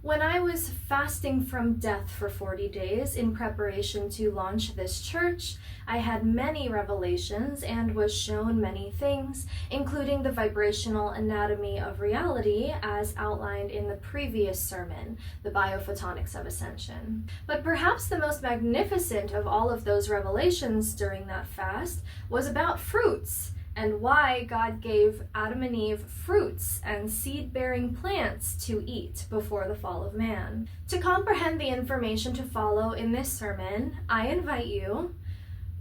When I was fasting from death for 40 days in preparation to launch this church, I had many revelations and was shown many things, including the vibrational anatomy of reality as outlined in the previous sermon, the biophotonics of ascension. But perhaps the most magnificent of all of those revelations during that fast was about fruits, and why God gave Adam and Eve fruits and seed-bearing plants to eat before the fall of man. To comprehend the information to follow in this sermon, I invite you,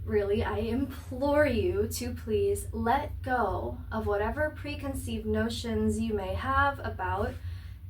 really, I implore you to please let go of whatever preconceived notions you may have about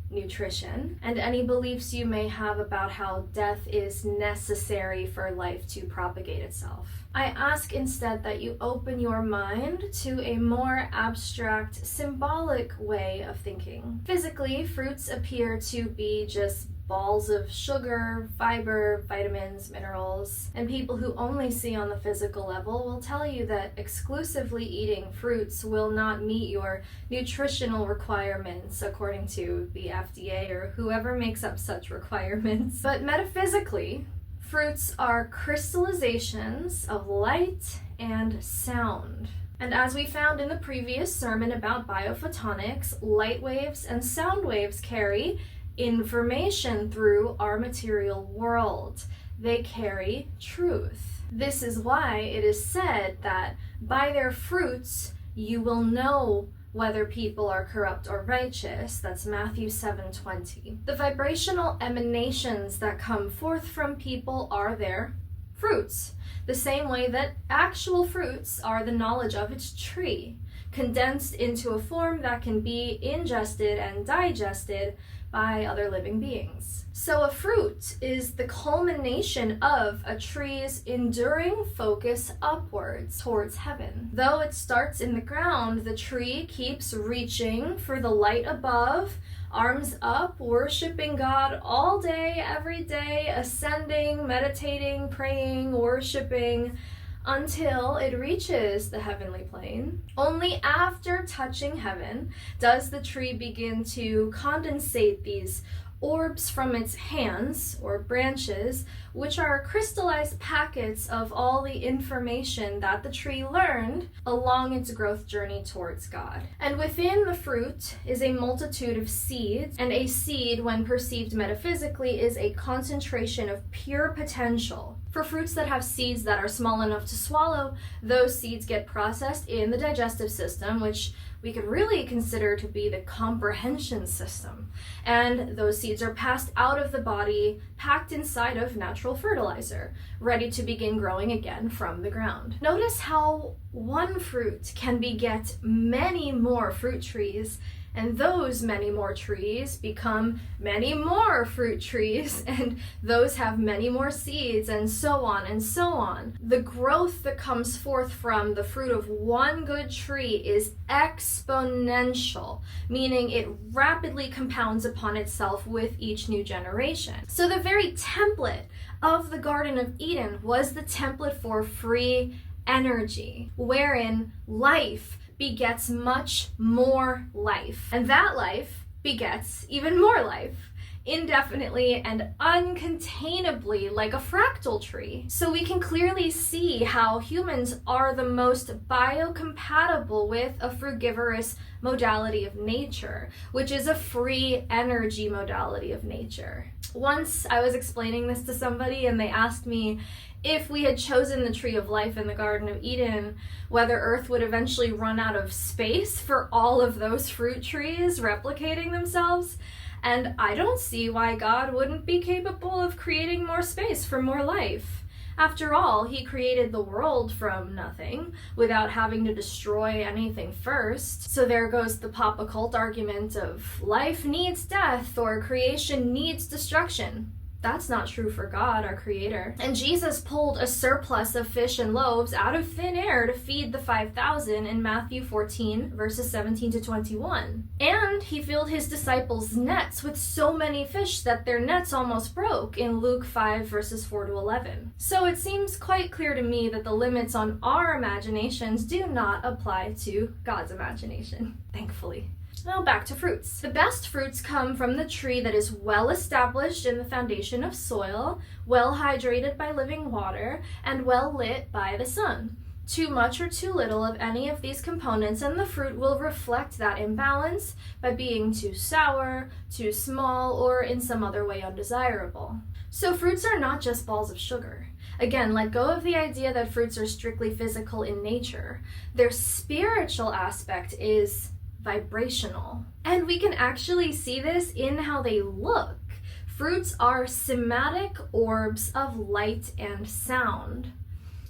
nutrition and any beliefs you may have about how death is necessary for life to propagate itself. I ask instead that you open your mind to a more abstract, symbolic way of thinking. Physically, fruits appear to be just balls of sugar, fiber, vitamins, minerals, and people who only see on the physical level will tell you that exclusively eating fruits will not meet your nutritional requirements according to the FDA or whoever makes up such requirements. But metaphysically, fruits are crystallizations of light and sound. And as we found in the previous sermon about biophotonics, light waves and sound waves carry information through our material world. They carry truth. This is why it is said that by their fruits you will know whether people are corrupt or righteous. That's Matthew 7:20. The vibrational emanations that come forth from people are their fruits, the same way that actual fruits are the knowledge of its tree, condensed into a form that can be ingested and digested by other living beings. So a fruit is the culmination of a tree's enduring focus upwards towards heaven. Though it starts in the ground, the tree keeps reaching for the light above, arms up, worshiping God all day, every day, ascending, meditating, praying, worshiping, until it reaches the heavenly plane. Only after touching heaven does the tree begin to condensate these orbs from its hands or branches, which are crystallized packets of all the information that the tree learned along its growth journey towards God. And within the fruit is a multitude of seeds, and a seed, when perceived metaphysically, is a concentration of pure potential. For fruits that have seeds that are small enough to swallow, those seeds get processed in the digestive system, which we could really consider to be the comprehension system. And those seeds are passed out of the body, packed inside of natural fertilizer, ready to begin growing again from the ground. Notice how one fruit can beget many more fruit trees, and those many more trees become many more fruit trees, and those have many more seeds, and so on and so on. The growth that comes forth from the fruit of one good tree is exponential, meaning it rapidly compounds upon itself with each new generation. So the very template of the Garden of Eden was the template for free energy, wherein life begets much more life, and that life begets even more life, indefinitely and uncontainably, like a fractal tree. So we can clearly see how humans are the most biocompatible with a frugivorous modality of nature, which is a free energy modality of nature. Once I was explaining this to somebody and they asked me if we had chosen the tree of life in the Garden of Eden, whether Earth would eventually run out of space for all of those fruit trees replicating themselves. And I don't see why God wouldn't be capable of creating more space for more life. After all, he created the world from nothing without having to destroy anything first. So there goes the pop occult argument of life needs death or creation needs destruction. That's not true for God, our creator. And Jesus pulled a surplus of fish and loaves out of thin air to feed the 5,000 in Matthew 14, verses 17 to 21. And he filled his disciples' nets with so many fish that their nets almost broke in Luke 5, verses 4 to 11. So it seems quite clear to me that the limits on our imaginations do not apply to God's imagination, thankfully. Now back to fruits. The best fruits come from the tree that is well established in the foundation of soil, well hydrated by living water, and well lit by the sun. Too much or too little of any of these components and the fruit will reflect that imbalance by being too sour, too small, or in some other way undesirable. So fruits are not just balls of sugar. Again, let go of the idea that fruits are strictly physical in nature. Their spiritual aspect is vibrational. And we can actually see this in how they look. Fruits are cymatic orbs of light and sound.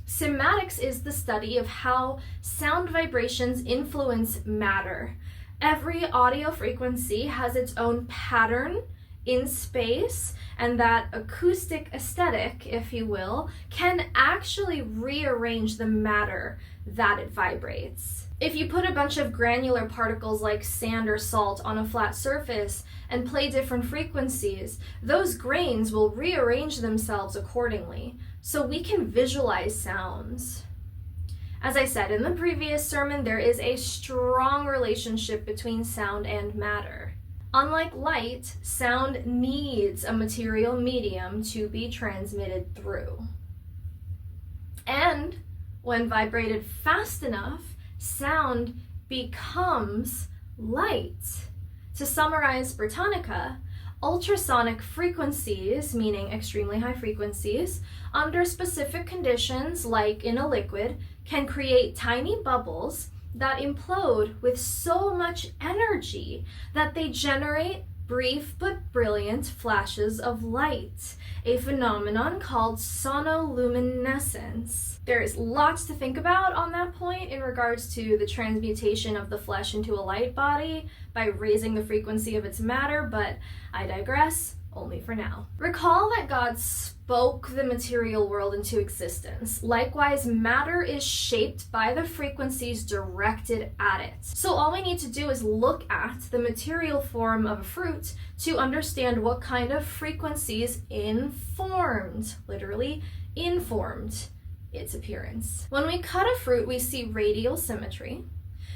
Cymatics is the study of how sound vibrations influence matter. Every audio frequency has its own pattern in space, and that acoustic aesthetic, if you will, can actually rearrange the matter that it vibrates. If you put a bunch of granular particles like sand or salt on a flat surface and play different frequencies, those grains will rearrange themselves accordingly, so we can visualize sounds. As I said in the previous sermon, there is a strong relationship between sound and matter. Unlike light, sound needs a material medium to be transmitted through. And when vibrated fast enough, sound becomes light. To summarize Britannica, ultrasonic frequencies, meaning extremely high frequencies, under specific conditions, like in a liquid, can create tiny bubbles that implode with so much energy that they generate brief but brilliant flashes of light, a phenomenon called sonoluminescence. There is lots to think about on that point in regards to the transmutation of the flesh into a light body by raising the frequency of its matter, but I digress, only for now. Recall that God spoke the material world into existence. Likewise, matter is shaped by the frequencies directed at it. So all we need to do is look at the material form of a fruit to understand what kind of frequencies informed, literally informed, its appearance. When we cut a fruit, we see radial symmetry,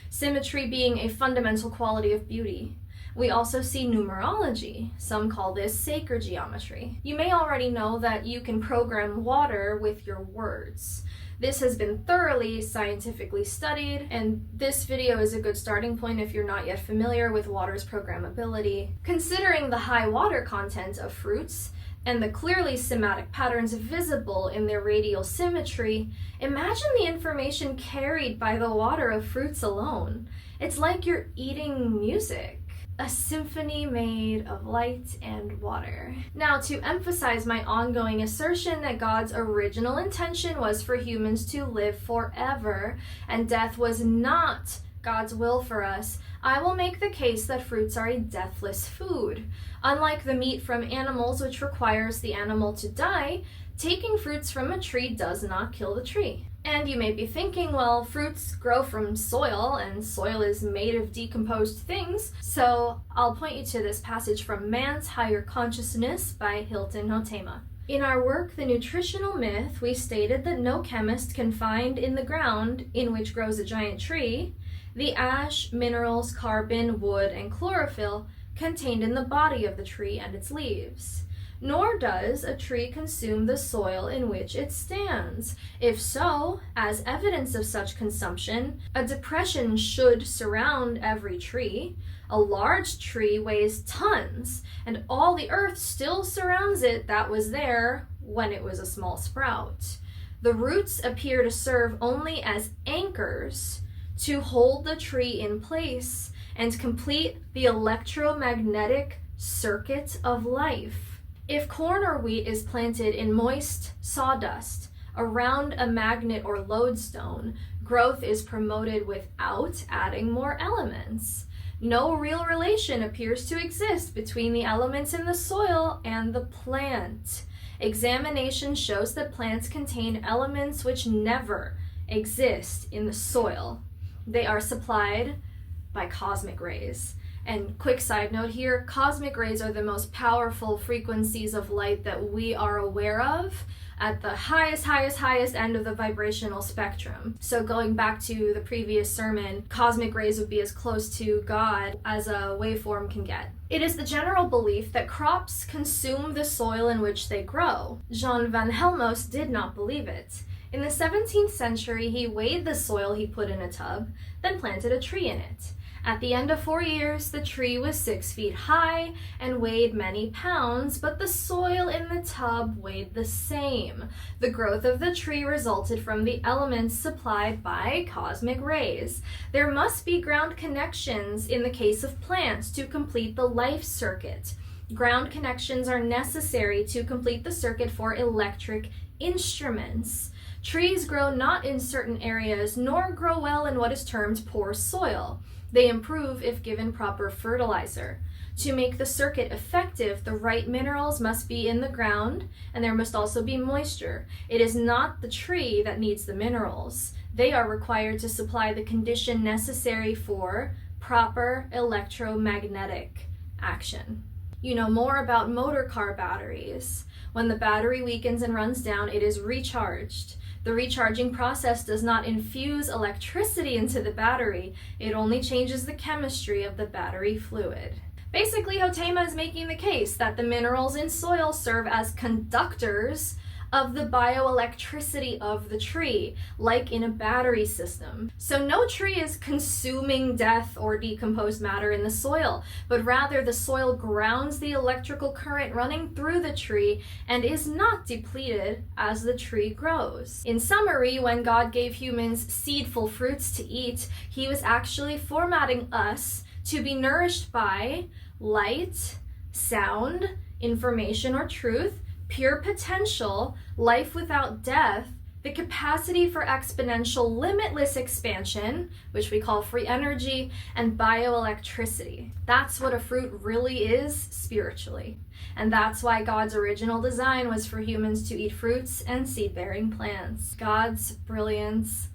symmetry being a fundamental quality of beauty. We also see numerology. Some call this sacred geometry. You may already know that you can program water with your words. This has been thoroughly scientifically studied, and this video is a good starting point if you're not yet familiar with water's programmability. Considering the high water content of fruits and the clearly cymatic patterns visible in their radial symmetry, imagine the information carried by the water of fruits alone. It's like you're eating music. A symphony made of light and water. Now, to emphasize my ongoing assertion that God's original intention was for humans to live forever, and death was not God's will for us, I will make the case that fruits are a deathless food. Unlike the meat from animals, which requires the animal to die, taking fruits from a tree does not kill the tree. And you may be thinking, well, fruits grow from soil, and soil is made of decomposed things, so I'll point you to this passage from Man's Higher Consciousness by Hilton Hotema. In our work, The Nutritional Myth, we stated that no chemist can find in the ground in which grows a giant tree the ash, minerals, carbon, wood, and chlorophyll contained in the body of the tree and its leaves. Nor does a tree consume the soil in which it stands. If so, as evidence of such consumption, a depression should surround every tree. A large tree weighs tons, and all the earth still surrounds it that was there when it was a small sprout. The roots appear to serve only as anchors to hold the tree in place and complete the electromagnetic circuit of life. If corn or wheat is planted in moist sawdust around a magnet or lodestone, growth is promoted without adding more elements. No real relation appears to exist between the elements in the soil and the plant. Examination shows that plants contain elements which never exist in the soil. They are supplied by cosmic rays. And quick side note here, cosmic rays are the most powerful frequencies of light that we are aware of. at the highest end of the vibrational spectrum. So going back to the previous sermon, cosmic rays would be as close to God as a waveform can get. It is the general belief that crops consume the soil in which they grow. Jan van Helmont did not believe it. In the 17th century, he weighed the soil he put in a tub, then planted a tree in it. At the end of 4 years, the tree was 6 feet high and weighed many pounds, but the soil in the tub weighed the same. The growth of the tree resulted from the elements supplied by cosmic rays. There must be ground connections in the case of plants to complete the life circuit. Ground connections are necessary to complete the circuit for electric instruments. Trees grow not in certain areas, nor grow well in what is termed poor soil. They improve if given proper fertilizer. To make the circuit effective, the right minerals must be in the ground, and there must also be moisture. It is not the tree that needs the minerals. They are required to supply the condition necessary for proper electromagnetic action. You know more about motor car batteries. When the battery weakens and runs down, it is recharged. The recharging process does not infuse electricity into the battery, it only changes the chemistry of the battery fluid. Basically, Hotema is making the case that the minerals in soil serve as conductors of the bioelectricity of the tree, like in a battery system. So no tree is consuming death or decomposed matter in the soil, but rather the soil grounds the electrical current running through the tree and is not depleted as the tree grows. In summary, when God gave humans seedful fruits to eat, he was actually formatting us to be nourished by light, sound, information or truth, pure potential, life without death, the capacity for exponential limitless expansion, which we call free energy, and bioelectricity. That's what a fruit really is spiritually. And that's why God's original design was for humans to eat fruits and seed-bearing plants. God's brilliance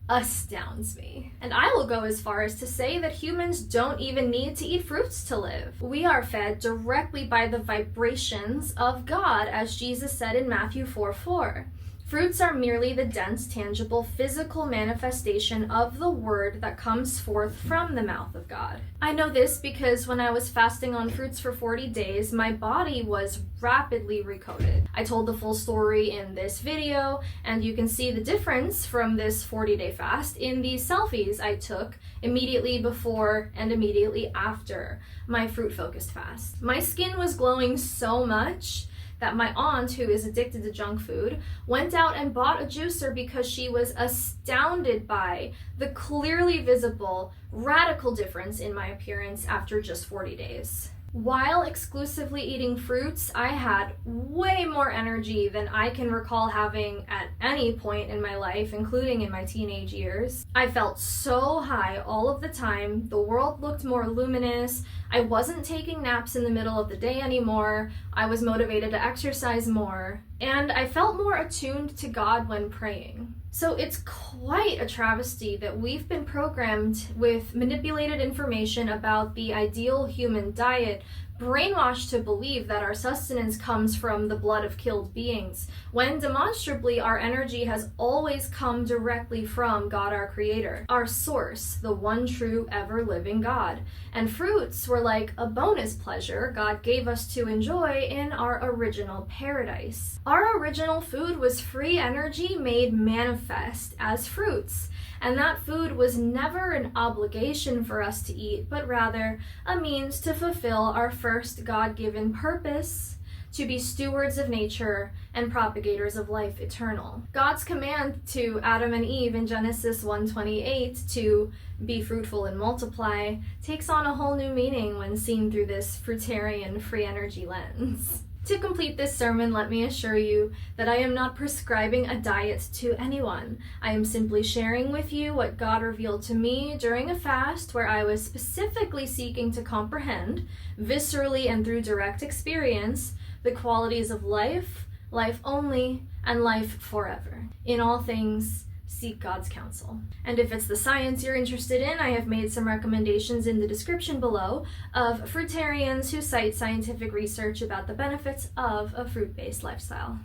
astounds me. And I will go as far as to say that humans don't even need to eat fruits to live. We are fed directly by the vibrations of God, as Jesus said in Matthew 4:4. Fruits are merely the dense, tangible, physical manifestation of the word that comes forth from the mouth of God. I know this because when I was fasting on fruits for 40 days, my body was rapidly recoded. I told the full story in this video, and you can see the difference from this 40-day fast in the selfies I took immediately before and immediately after my fruit-focused fast. My skin was glowing so much that my aunt, who is addicted to junk food, went out and bought a juicer because she was astounded by the clearly visible, radical difference in my appearance after just 40 days. While exclusively eating fruits, I had way more energy than I can recall having at any point in my life, including in my teenage years. I felt so high all of the time. The world looked more luminous. I wasn't taking naps in the middle of the day anymore. I was motivated to exercise more. And I felt more attuned to God when praying. So it's quite a travesty that we've been programmed with manipulated information about the ideal human diet, brainwashed to believe that our sustenance comes from the blood of killed beings, when demonstrably our energy has always come directly from God our Creator, our source, the one true ever-living God. And fruits were like a bonus pleasure God gave us to enjoy in our original paradise. Our original food was free energy made manifest as fruits. And that food was never an obligation for us to eat, but rather a means to fulfill our first God-given purpose, to be stewards of nature and propagators of life eternal. God's command to Adam and Eve in Genesis 1:28 to be fruitful and multiply takes on a whole new meaning when seen through this fruitarian free energy lens. To complete this sermon, let me assure you that I am not prescribing a diet to anyone. I am simply sharing with you what God revealed to me during a fast where I was specifically seeking to comprehend, viscerally and through direct experience, the qualities of life, life only, and life forever. In all things, seek God's counsel. And if it's the science you're interested in, I have made some recommendations in the description below of fruitarians who cite scientific research about the benefits of a fruit-based lifestyle.